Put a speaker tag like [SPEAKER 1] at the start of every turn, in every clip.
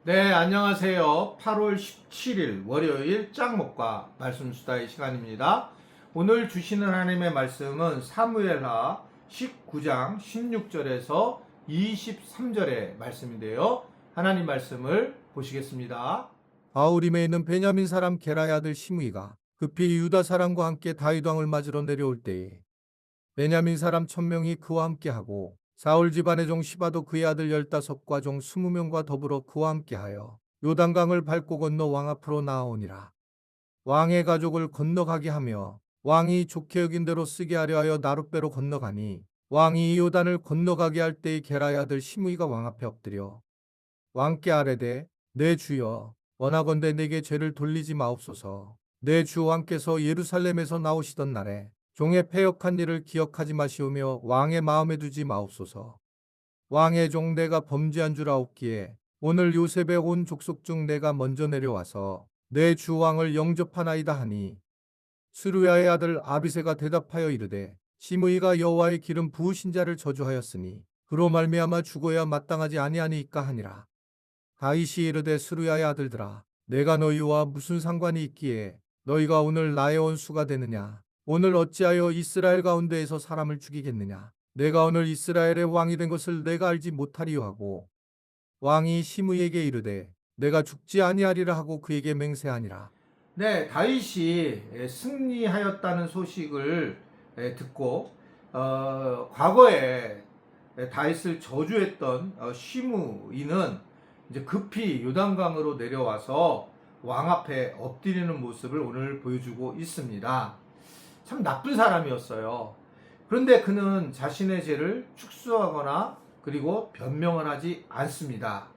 [SPEAKER 1] 네, 안녕하세요. 8월 17일 월요일 짱목과 말씀 수다의 시간입니다. 오늘 주시는 하나님의 말씀은 사무엘하 19장 16절에서 23절의 말씀인데요. 하나님 말씀을 보시겠습니다. 바울임에 있는 베냐민 사람 게라의 아들 시므이가 급히 유다 사람과 함께 다윗 왕을 맞으러 내려올 때에 베냐민 사람 1000명이 그와 함께하고 사울 집안의 종 시바도 그의 아들 15과 종 20명과 더불어 그와 함께하여 요단강을 밟고 건너 왕 앞으로 나아오니라. 왕의 가족을 건너가게 하며 왕이 좋게 여긴 대로 쓰게 하려 하여 나룻배로 건너가니 왕이 이 요단을 건너가게 할 때의 게라의 아들 시므이가 왕 앞에 엎드려 왕께 아뢰되 내 주여 원하건대 내게 죄를 돌리지 마옵소서. 내 주 왕께서 예루살렘에서 나오시던 날에 종의 패역한 일을 기억하지 마시오며 왕의 마음에 두지 마옵소서. 왕의 종 내가 범죄한 줄 아옵기에 오늘 요셉의 온 족속 중 내가 먼저 내려와서 내 주 왕을 영접하나이다 하니 스루야의 아들 아비새가 대답하여 이르되 시므이가 여호와의 기름 부으신 자를 저주하였으니 그로 말미암아 죽어야 마땅하지 아니하니이까 하니라. 다윗이 이르되 스루야의 아들들아 내가 너희와 무슨 상관이 있기에 너희가 오늘 나의 원수가 되느냐. 오늘 어찌하여 이스라엘 가운데에서 사람을 죽이겠느냐. 내가 오늘 이스라엘의 왕이 된 것을 내가 알지 못하리요 하고 왕이 시므이에게 이르되 내가 죽지 아니하리라 하고 그에게 맹세하니라. 네, 다윗이 승리하였다는 소식을 듣고 과거에 다윗을 저주했던 시므이는 이제 급히 요단강으로 내려와서 왕 앞에 엎드리는 모습을 오늘 보여주고 있습니다. 참 나쁜 사람이었어요. 그런데 그는 자신의 죄를 축소하거나 그리고 변명을 하지 않습니다.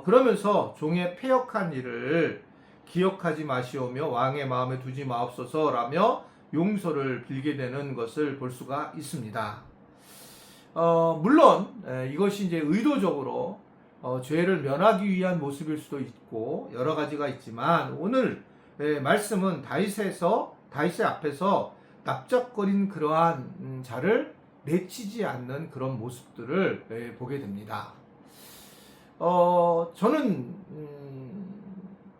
[SPEAKER 1] 그러면서 종의 패역한 일을 기억하지 마시오며 왕의 마음에 두지 마옵소서라며 용서를 빌게 되는 것을 볼 수가 있습니다. 물론 이것이 이제 의도적으로 죄를 면하기 위한 모습일 수도 있고 여러 가지가 있지만 오늘 말씀은 다윗의 앞에서 납작거린 그러한 자를 내치지 않는 그런 모습들을 보게 됩니다. 저는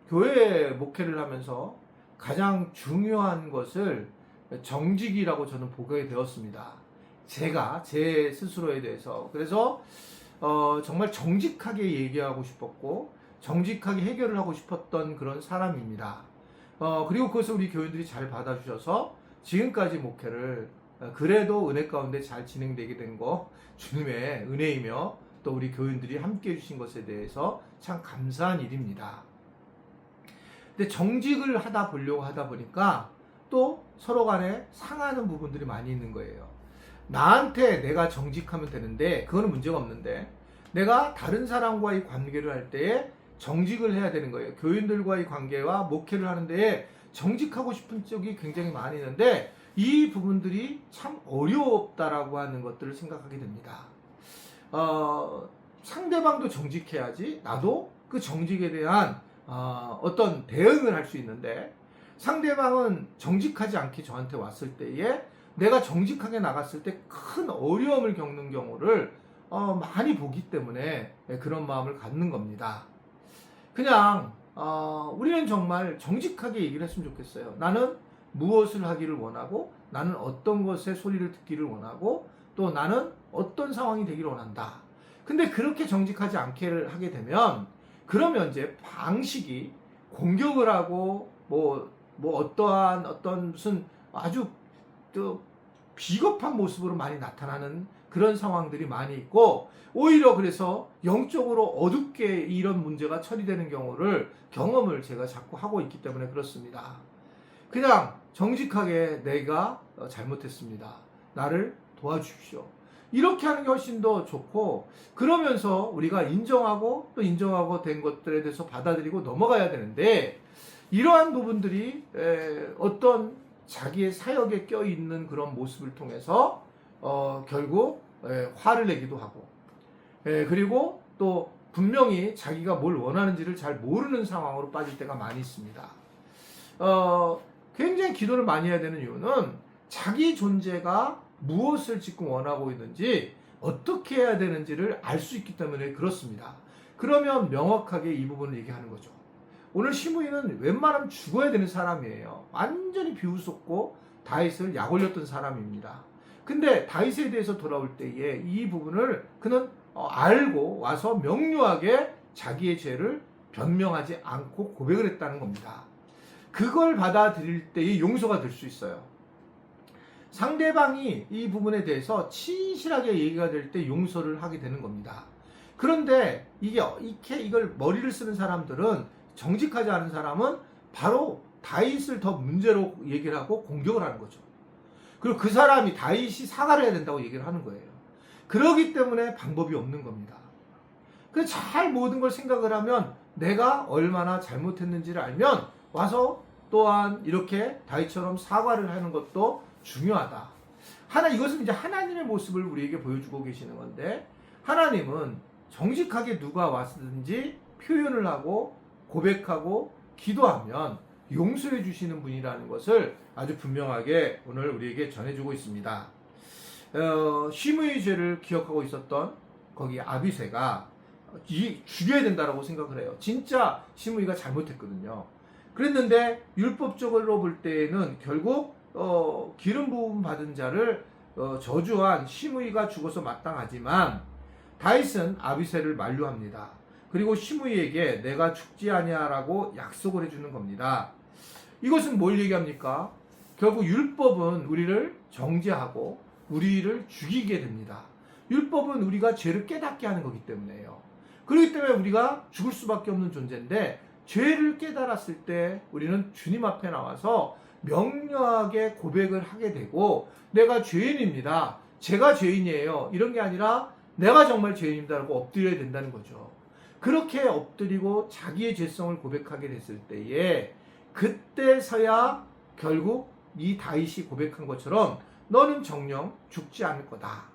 [SPEAKER 1] 교회 목회를 하면서 가장 중요한 것을 정직이라고 저는 보게 되었습니다. 제가 제 스스로에 대해서 그래서 정말 정직하게 얘기하고 싶었고 정직하게 해결을 하고 싶었던 그런 사람입니다. 그리고 그것을 우리 교인들이 잘 받아주셔서 지금까지 목회를 그래도 은혜 가운데 잘 진행되게 된 거 주님의 은혜이며 또 우리 교인들이 함께 해주신 것에 대해서 참 감사한 일입니다. 근데 정직을 보려고 하다 보니까 또 서로 간에 상하는 부분들이 많이 있는 거예요. 나한테 내가 정직하면 되는데 그거는 문제가 없는데 내가 다른 사람과의 관계를 할 때에 정직을 해야 되는 거예요. 교인들과의 관계와 목회를 하는 데에 정직하고 싶은 쪽이 굉장히 많이 있는데 이 부분들이 참 어렵다라고 하는 것들을 생각하게 됩니다. 상대방도 정직해야지 나도 그 정직에 대한 어떤 대응을 할 수 있는데 상대방은 정직하지 않게 저한테 왔을 때에 내가 정직하게 나갔을 때 큰 어려움을 겪는 경우를 많이 보기 때문에 그런 마음을 갖는 겁니다. 그냥 우리는 정말 정직하게 얘기를 했으면 좋겠어요. 나는 무엇을 하기를 원하고 나는 어떤 것의 소리를 듣기를 원하고 또 나는 어떤 상황이 되기를 원한다. 근데 그렇게 정직하지 않게 하게 되면 그러면 이제 방식이 공격을 하고 어떠한 어떤 무슨 아주 또 비겁한 모습으로 많이 나타나는 그런 상황들이 많이 있고 오히려 그래서 영적으로 어둡게 이런 문제가 처리되는 경험을 제가 자꾸 하고 있기 때문에 그렇습니다. 그냥 정직하게 내가 잘못했습니다. 나를 도와주십시오. 이렇게 하는 게 훨씬 더 좋고 그러면서 우리가 인정하고 또 인정하고 된 것들에 대해서 받아들이고 넘어가야 되는데 이러한 부분들이 어떤 자기의 사역에 껴있는 그런 모습을 통해서 결국 화를 내기도 하고 그리고 또 분명히 자기가 뭘 원하는지를 잘 모르는 상황으로 빠질 때가 많이 있습니다. 굉장히 기도를 많이 해야 되는 이유는 자기 존재가 무엇을 지금 원하고 있는지 어떻게 해야 되는지를 알 수 있기 때문에 그렇습니다. 그러면 명확하게 이 부분을 얘기하는 거죠. 오늘 시므이는 웬만하면 죽어야 되는 사람이에요. 완전히 비웃었고 다윗을 약 올렸던 사람입니다. 근데 다윗에 대해서 돌아올 때에 이 부분을 그는 알고 와서 명료하게 자기의 죄를 변명하지 않고 고백을 했다는 겁니다. 그걸 받아들일 때의 용서가 될 수 있어요. 상대방이 이 부분에 대해서 진실하게 얘기가 될 때 용서를 하게 되는 겁니다. 그런데 이걸 머리를 쓰는 사람들은, 정직하지 않은 사람은 바로 다윗을 더 문제로 얘기를 하고 공격을 하는 거죠. 그리고 그 사람이 다윗이 사과를 해야 된다고 얘기를 하는 거예요. 그러기 때문에 방법이 없는 겁니다. 그래서 잘 모든 걸 생각을 하면 내가 얼마나 잘못했는지를 알면 와서 또한 이렇게 다윗처럼 사과를 하는 것도 중요하다. 이것은 이제 하나님의 모습을 우리에게 보여주고 계시는 건데, 하나님은 정직하게 누가 왔든지 표현을 하고 고백하고 기도하면 용서해 주시는 분이라는 것을 아주 분명하게 오늘 우리에게 전해주고 있습니다. 시므의 죄를 기억하고 있었던 거기 아비새가 죽여야 된다라고 생각을 해요. 진짜 시므이가 잘못했거든요. 그랬는데 율법적으로 볼 때에는 결국 기름 부음 받은 자를 저주한 시므이가 죽어서 마땅하지만 다윗은 아비새를 만류합니다. 그리고 시므이에게 내가 죽지 아니하라고 약속을 해주는 겁니다. 이것은 뭘 얘기합니까? 결국 율법은 우리를 정죄하고 우리를 죽이게 됩니다. 율법은 우리가 죄를 깨닫게 하는 거기 때문에요. 그렇기 때문에 우리가 죽을 수밖에 없는 존재인데, 죄를 깨달았을 때 우리는 주님 앞에 나와서 명료하게 고백을 하게 되고, 내가 죄인입니다, 제가 죄인이에요, 이런 게 아니라 내가 정말 죄인입니다라고 엎드려야 된다는 거죠. 그렇게 엎드리고 자기의 죄성을 고백하게 됐을 때에, 그때서야 결국 이 다윗이 고백한 것처럼 너는 정녕 죽지 않을 거다.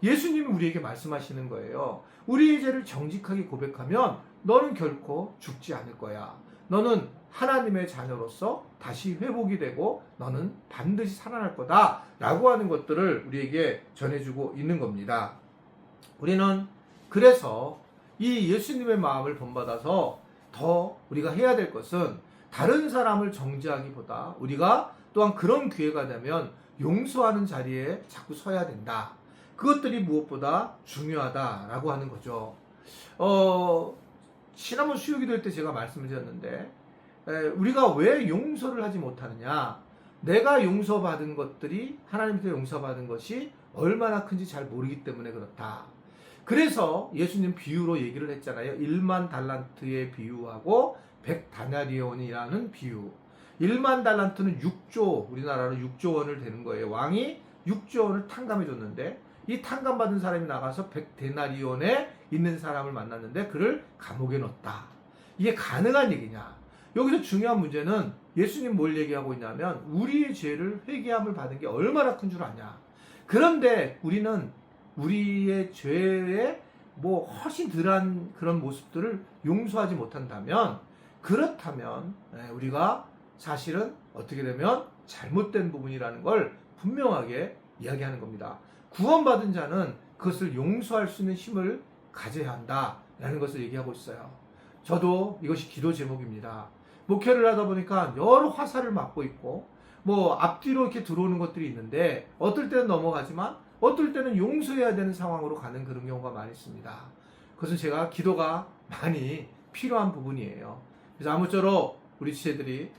[SPEAKER 1] 예수님이 우리에게 말씀하시는 거예요. 우리의 죄를 정직하게 고백하면 너는 결코 죽지 않을 거야. 너는 하나님의 자녀로서 다시 회복이 되고 너는 반드시 살아날 거다 라고 하는 것들을 우리에게 전해주고 있는 겁니다. 우리는 그래서 이 예수님의 마음을 본받아서 더 우리가 해야 될 것은, 다른 사람을 정죄하기보다 우리가 또한 그런 기회가 되면 용서하는 자리에 자꾸 서야 된다. 그것들이 무엇보다 중요하다라고 하는 거죠. 지난번 수요기도 때 제가 말씀을 드렸는데, 우리가 왜 용서를 하지 못하느냐? 내가 용서받은 것들이, 하나님께 용서받은 것이 얼마나 큰지 잘 모르기 때문에 그렇다. 그래서 예수님 비유로 얘기를 했잖아요. 1만 달란트의 비유하고 100다나리온이라는 비유. 1만 달란트는 6조, 우리나라로 6조 원을 되는 거예요. 왕이 6조 원을 탕감해 줬는데, 이 탕감받은 사람이 나가서 100데나리온에 있는 사람을 만났는데 그를 감옥에 넣었다. 이게 가능한 얘기냐? 여기서 중요한 문제는 예수님 뭘 얘기하고 있냐면, 우리의 죄를 회개함을 받은 게 얼마나 큰 줄 아냐? 그런데 우리는 우리의 죄에 훨씬 덜한 그런 모습들을 용서하지 못한다면, 그렇다면 우리가 사실은 어떻게 되면 잘못된 부분이라는 걸 분명하게 이야기하는 겁니다. 구원받은 자는 그것을 용서할 수 있는 힘을 가져야 한다라는 것을 얘기하고 있어요. 저도 이것이 기도 제목입니다. 목회를 하다 보니까 여러 화살을 맞고 있고 앞뒤로 이렇게 들어오는 것들이 있는데, 어떨 때는 넘어가지만 어떨 때는 용서해야 되는 상황으로 가는 그런 경우가 많이 있습니다. 그것은 제가 기도가 많이 필요한 부분이에요. 그래서 아무쪼록 우리 지체들이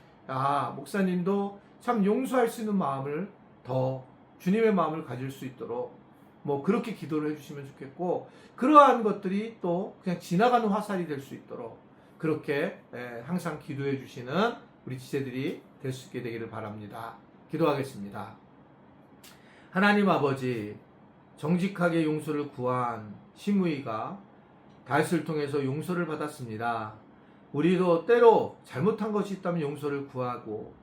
[SPEAKER 1] 목사님도 참 용서할 수 있는 마음을, 더 주님의 마음을 가질 수 있도록 그렇게 기도를 해주시면 좋겠고, 그러한 것들이 또 그냥 지나가는 화살이 될 수 있도록 그렇게 항상 기도해 주시는 우리 지체들이 될 수 있게 되기를 바랍니다. 기도하겠습니다. 하나님 아버지, 정직하게 용서를 구한 시므이가 다윗을 통해서 용서를 받았습니다. 우리도 때로 잘못한 것이 있다면 용서를 구하고,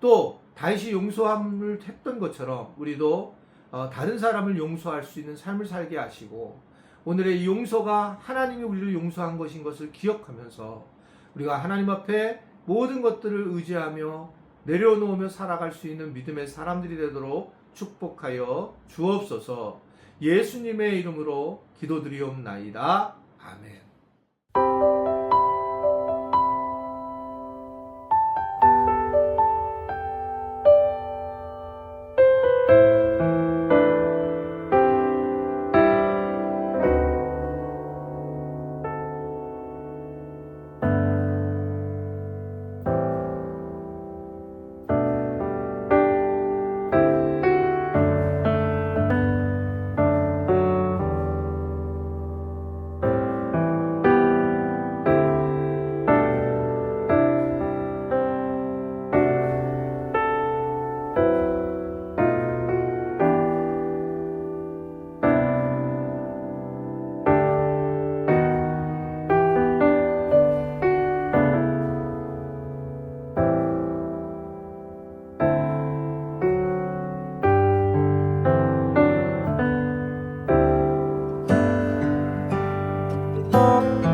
[SPEAKER 1] 또 다윗이 용서함을 했던 것처럼 우리도 다른 사람을 용서할 수 있는 삶을 살게 하시고, 오늘의 이 용서가 하나님이 우리를 용서한 것인 것을 기억하면서 우리가 하나님 앞에 모든 것들을 의지하며 내려놓으며 살아갈 수 있는 믿음의 사람들이 되도록 축복하여 주옵소서. 예수님의 이름으로 기도드리옵나이다. 아멘. 안녕.